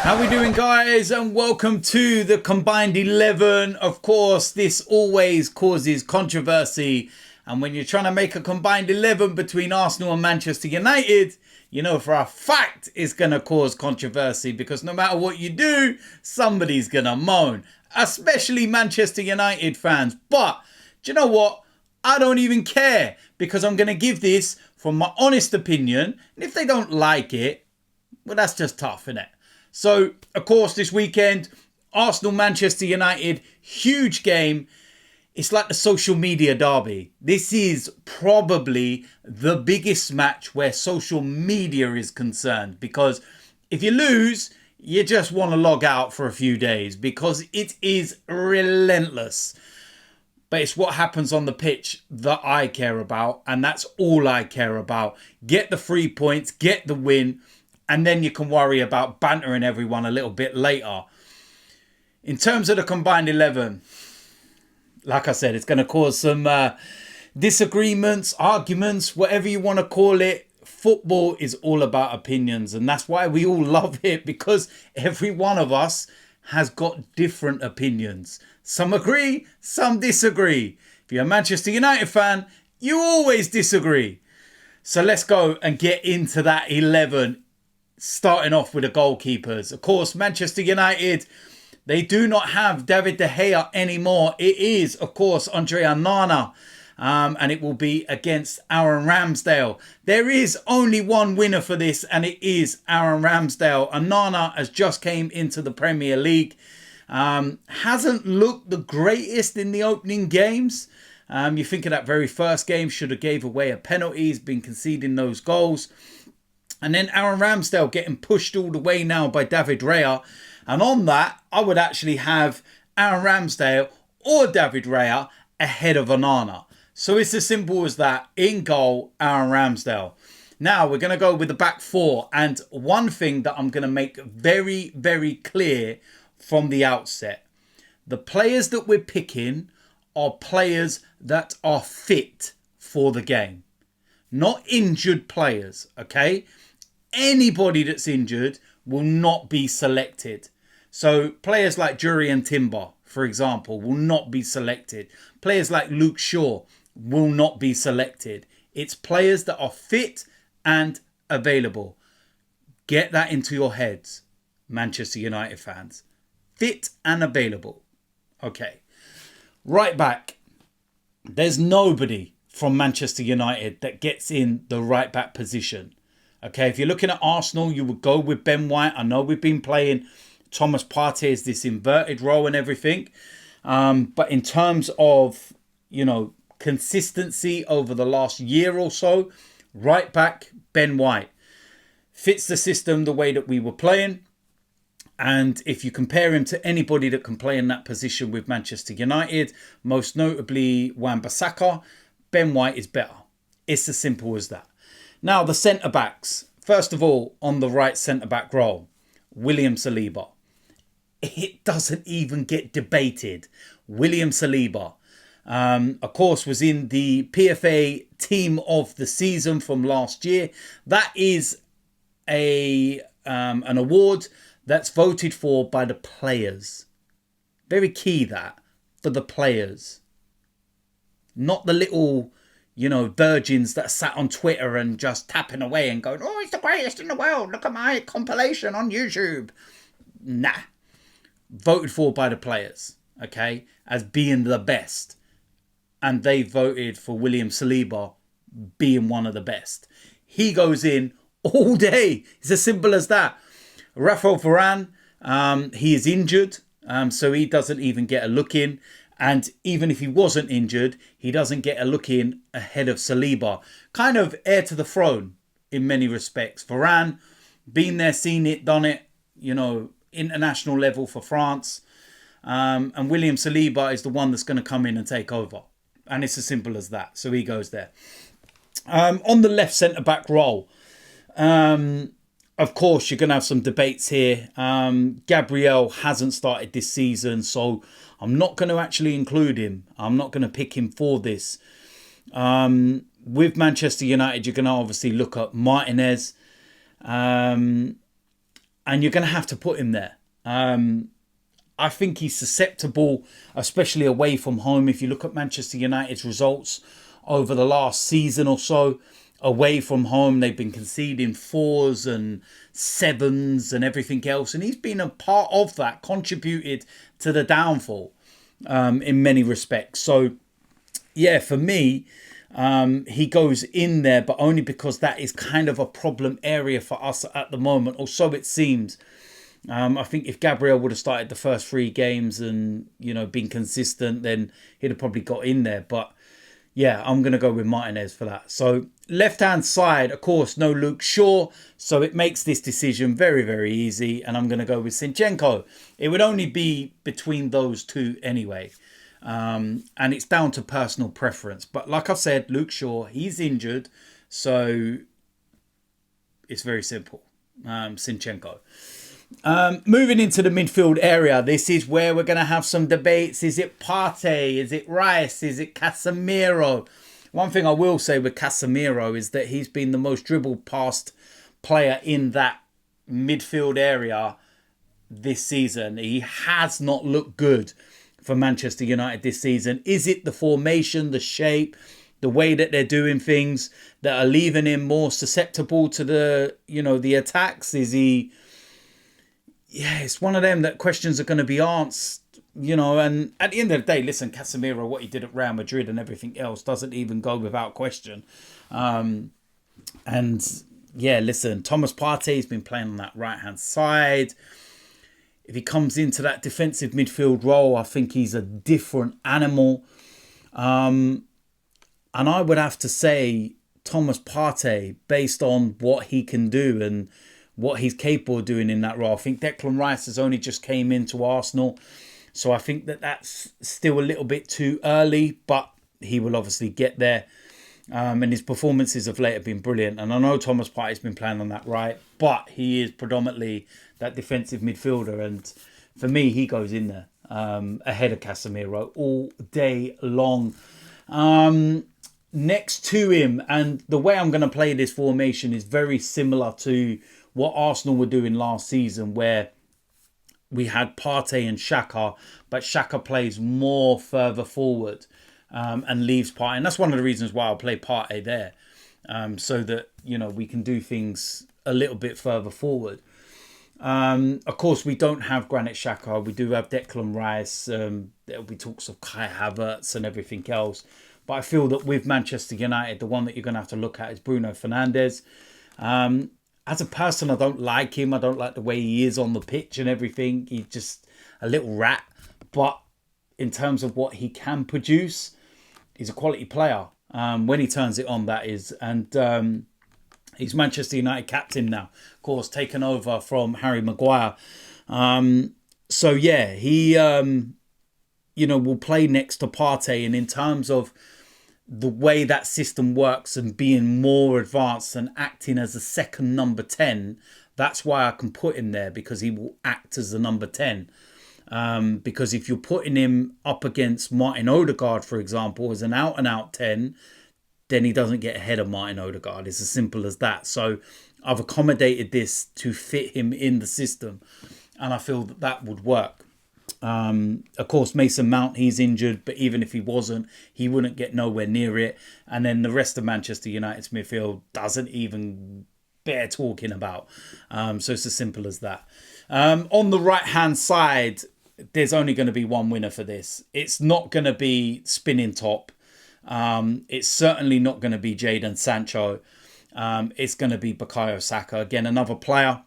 How we doing, guys? And welcome to the combined 11. Of course, this always causes controversy. And when you're trying to make a combined 11 between Arsenal and Manchester United, you know for a fact it's going to cause controversy, because no matter what you do, somebody's going to moan, especially Manchester United fans. But do you know what? I don't even care, because I'm going to give this from my honest opinion. And if they don't like it, well, that's just tough, isn't it? So, of course, this weekend, Arsenal-Manchester United, huge game. It's like the social media derby. This is probably the biggest match where social media is concerned, because if you lose, you just want to log out for a few days, because it is relentless. But it's what happens on the pitch that I care about, and that's all I care about. Get the 3 points, get the win, and then you can worry about bantering everyone a little bit later. In terms of the combined 11, like I said, it's going to cause some disagreements, arguments, whatever you want to call it. Football is all about opinions, and that's why we all love it, because every one of us has got different opinions. Some agree, some disagree. If you're a Manchester United fan, you always disagree. So let's go and get into that 11. Starting off with the goalkeepers. Of course, Manchester United, they do not have David De Gea anymore. It is, of course, Andre Onana. And it will be against Aaron Ramsdale. There is only one winner for this, and it is Aaron Ramsdale. Onana has just came into the Premier League. Hasn't looked the greatest in the opening games. You think of that very first game, should have gave away a penalty. He's been conceding those goals. And then Aaron Ramsdale getting pushed all the way now by David Raya. And on that, I would actually have Aaron Ramsdale or David Raya ahead of Onana. So it's as simple as that. In goal, Aaron Ramsdale. Now we're going to go with the back four. And one thing that I'm going to make very, very clear from the outset. The players that we're picking are players that are fit for the game. Not injured players, okay? Anybody that's injured will not be selected. So players like Jurriën Timber, for example, will not be selected. Players like Luke Shaw will not be selected. It's players that are fit and available. Get that into your heads, Manchester United fans. Fit and available. Okay. Right back. There's nobody from Manchester United that gets in the right back position. Okay, if you're looking at Arsenal, you would go with Ben White. I know we've been playing Thomas Partey as this inverted role and everything. But in terms of, consistency over the last year or so, right back, Ben White. Fits the system the way that we were playing. And if you compare him to anybody that can play in that position with Manchester United, most notably Wan-Bissaka, Ben White is better. It's as simple as that. Now, the centre-backs. First of all, on the right centre-back role, William Saliba. It doesn't even get debated. William Saliba, of course, was in the PFA Team of the Season from last year. That is an award that's voted for by the players. Very key that, for the players. Not the little virgins that sat on Twitter and just tapping away and going, oh, it's the greatest in the world. Look at my compilation on YouTube. Nah. Voted for by the players, okay, as being the best. And they voted for William Saliba being one of the best. He goes in all day. It's as simple as that. Rafael Varane, he is injured, so he doesn't even get a look in. And even if he wasn't injured, he doesn't get a look in ahead of Saliba. Kind of heir to the throne in many respects. Varane, been there, seen it, done it, international level for France. And William Saliba is the one that's going to come in and take over. And it's as simple as that. So he goes there. On the left centre-back role, of course, you're going to have some debates here. Gabriel hasn't started this season, so I'm not going to actually include him. I'm not going to pick him for this. With Manchester United, you're going to obviously look at Martinez. and you're going to have to put him there. I think he's susceptible, especially away from home. If you look at Manchester United's results over the last season or so, away from home, they've been conceding 4s and 7s and everything else. And he's been a part of that, contributed to the downfall in many respects. So, yeah, for me, he goes in there, but only because that is kind of a problem area for us at the moment, or so it seems. I think if Gabriel would have started the first 3 games and, been consistent, then he'd have probably got in there. But yeah, I'm going to go with Martinez for that. So left-hand side, of course, no Luke Shaw. So it makes this decision very, very easy. And I'm going to go with Zinchenko. It would only be between those two anyway. And it's down to personal preference. But like I've said, Luke Shaw, he's injured. So it's very simple. Zinchenko. Moving into the midfield area, this is where we're going to have some debates. Is it Partey? Is it Rice? Is it Casemiro? One thing I will say with Casemiro is that he's been the most dribbled past player in that midfield area this season. He has not looked good for Manchester United this season. Is it the formation, the shape, the way that they're doing things that are leaving him more susceptible to the attacks? Is he... Yeah, it's one of them that questions are going to be answered, and at the end of the day, listen, Casemiro, what he did at Real Madrid and everything else doesn't even go without question. And yeah, listen, Thomas Partey's been playing on that right-hand side. If he comes into that defensive midfield role, I think he's a different animal. And I would have to say Thomas Partey, based on what he can do and what he's capable of doing in that role. I think Declan Rice has only just came into Arsenal. So I think that that's still a little bit too early, but he will obviously get there. And his performances of late have been brilliant. And I know Thomas Partey's been playing on that right, but he is predominantly that defensive midfielder. And for me, he goes in there ahead of Casemiro all day long. Next to him, and the way I'm going to play this formation is very similar to what Arsenal were doing last season, where we had Partey and Xhaka, but Xhaka plays more further forward and leaves Partey. And that's one of the reasons why I'll play Partey there, so that, we can do things a little bit further forward. Of course, we don't have Granit Xhaka. We do have Declan Rice. There'll be talks of Kai Havertz and everything else. But I feel that with Manchester United, the one that you're going to have to look at is Bruno Fernandes. As a person, I don't like him. I don't like the way he is on the pitch and everything. He's just a little rat. But in terms of what he can produce, he's a quality player. When he turns it on, that is. And he's Manchester United captain now. Of course, taken over from Harry Maguire. So, yeah, he, will play next to Partey. And in terms of the way that system works and being more advanced and acting as a second number 10, that's why I can put him there, because he will act as the number 10. Because if you're putting him up against Martin Odegaard, for example, as an out-and-out 10, then he doesn't get ahead of Martin Odegaard. It's as simple as that. So I've accommodated this to fit him in the system, and I feel that that would work. Of course, Mason Mount, he's injured, but even if he wasn't, he wouldn't get nowhere near it. And then the rest of Manchester United's midfield doesn't even bear talking about. So it's as simple as that. On the right-hand side, there's only going to be one winner for this. It's not going to be spinning top. It's certainly not going to be Jadon Sancho. It's going to be Bukayo Saka. Again, another player.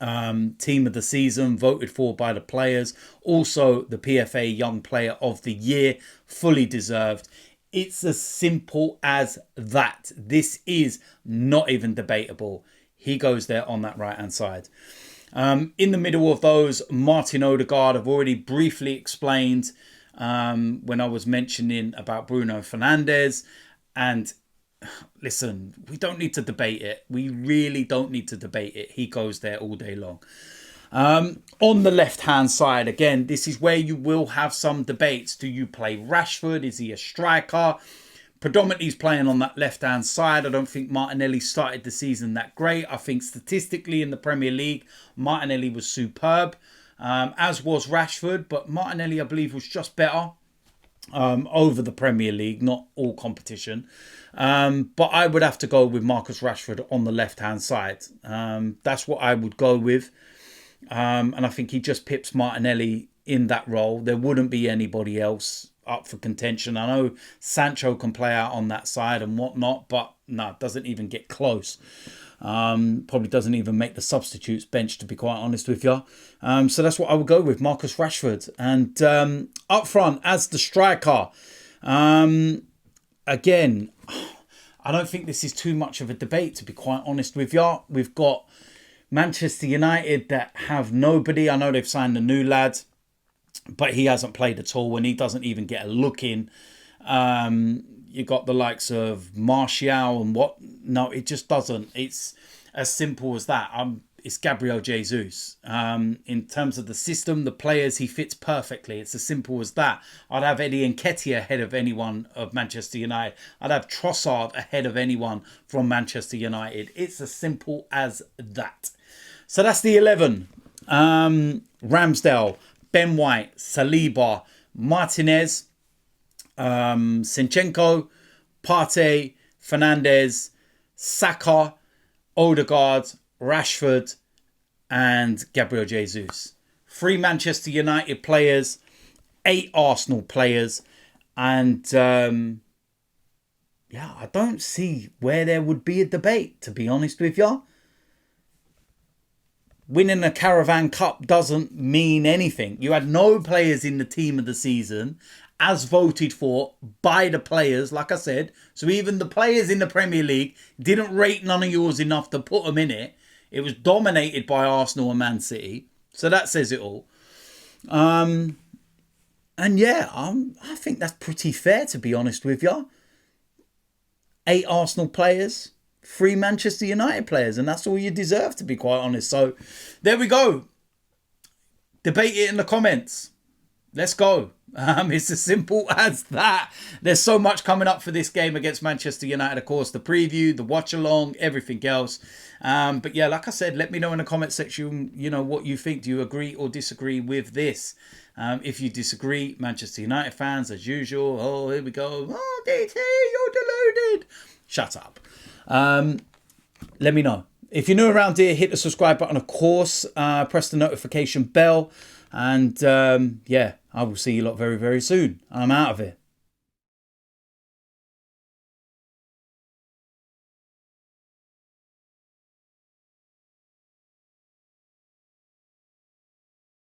Team of the season, voted for by the players. Also, the PFA Young Player of the Year, fully deserved. It's as simple as that. This is not even debatable. He goes there on that right-hand side. In the middle of those, Martin Odegaard, I've already briefly explained when I was mentioning about Bruno Fernandes. And listen, we don't need to debate it. We really don't need to debate it. He goes there all day long. On the left-hand side, again, this is where you will have some debates. Do you play Rashford? Is he a striker? Predominantly he's playing on that left-hand side. I don't think Martinelli started the season that great. I think statistically in the Premier League, Martinelli was superb, as was Rashford. But Martinelli, I believe, was just better over the Premier League, not all competition. But I would have to go with Marcus Rashford on the left-hand side. That's what I would go with. And I think he just pips Martinelli in that role. There wouldn't be anybody else up for contention. I know Sancho can play out on that side and whatnot, but no, doesn't even get close. Probably doesn't even make the substitutes bench, to be quite honest with you. So that's what I would go with, Marcus Rashford. And up front, as the striker, again, I don't think this is too much of a debate, to be quite honest with you. We've got Manchester United that have nobody. I know they've signed a new lad, but he hasn't played at all and he doesn't even get a look in. You got the likes of Martial and what? No, it just doesn't. It's as simple as that. It's Gabriel Jesus. In terms of the system, the players, he fits perfectly. It's as simple as that. I'd have Eddie Nketiah ahead of anyone of Manchester United. I'd have Trossard ahead of anyone from Manchester United. It's as simple as that. So that's the 11. Ramsdale, Ben White, Saliba, Martinez, Zinchenko, Partey, Fernandes, Saka, Odegaard, Rashford, and Gabriel Jesus. 3 Manchester United players, 8 Arsenal players, and yeah, I don't see where there would be a debate, to be honest with you. Winning a Caravan Cup doesn't mean anything. You had no players in the team of the season as voted for by the players, like I said. So even the players in the Premier League didn't rate none of yours enough to put them in it. It was dominated by Arsenal and Man City. So that says it all. And yeah, I think that's pretty fair, to be honest with you. 8 Arsenal players, 3 Manchester United players, and that's all you deserve, to be quite honest. So there we go. Debate it in the comments. Let's go. It's as simple as that. There's so much coming up for this game against Manchester United, of course. The preview, the watch along, everything else. But yeah, like I said, let me know in the comment section, you know, what you think. Do you agree or disagree with this? If you disagree, Manchester United fans, as usual, oh, here we go. Oh, DT, you're deluded. Shut up. Let me know. If you're new around here, hit the subscribe button, of course. Press the notification bell. And yeah, I will see you lot very, very soon. I'm out of here.